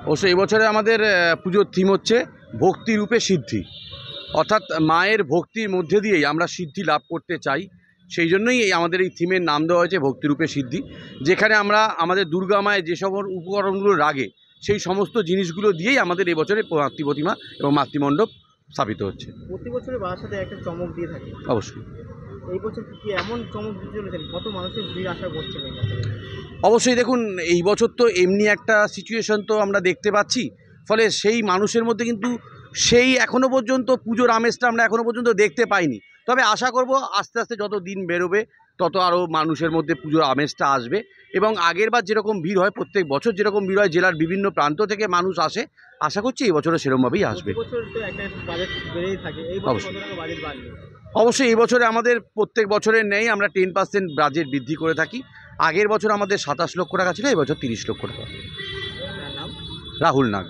অবশ্য এবছরে আমাদের পুজোর থিম হচ্ছে ভক্তিরূপে সিদ্ধি, অর্থাৎ মায়ের ভক্তির মধ্যে দিয়েই আমরা সিদ্ধি লাভ করতে চাই। সেই জন্যই আমাদের এই থিমের নাম দেওয়া হয়েছে ভক্তিরূপে সিদ্ধি, যেখানে আমরা আমাদের দুর্গা মায়ের যেসব উপকরণগুলো লাগে সেই সমস্ত জিনিসগুলো দিয়েই আমাদের এবছরে মাতৃ প্রতিমা এবং মাতৃমণ্ডপ স্থাপিত হচ্ছে। প্রতি বছরে বাবার সাথে একটা চমক দিয়ে থাকে। অবশ্যই এই বছর কি এমন চমক দিতে চলেছেন? কত মানুষের ভিড় আশা করছেন এই বছর? অবশ্যই দেখুন, এই বছর তো এমনি একটা সিচুয়েশন তো আমরা দেখতে পাচ্ছি, ফলে সেই মানুষের মধ্যে কিন্তু সেই এখনও পর্যন্ত পুজোর আমেজটা আমরা এখনও পর্যন্ত দেখতে পাইনি। তবে আশা করব আস্তে আস্তে যত দিন বেরোবে তত আরও মানুষের মধ্যে পুজোর আমেজটা আসবে, এবং আগেরবার যেরকম ভিড় হয়, প্রত্যেক বছর যেরকম ভিড় হয়, জেলার বিভিন্ন প্রান্ত থেকে মানুষ আসে, আশা করছি এই বছরও সেরকমভাবেই আসবে। বছর তো একটা বাজেট বেড়েই থাকে, এই বছর কত টাকা বাজেট বাড়বে? অবশ্যই এই বছরে আমাদের প্রত্যেক বছরের নেই, আমরা 10% বাজেট বৃদ্ধি করে থাকি। আগের বছর আমাদের 27 লক্ষ টাকা ছিল, এই বছর 30 লক্ষ টাকা। নাম রাহুল নাগ।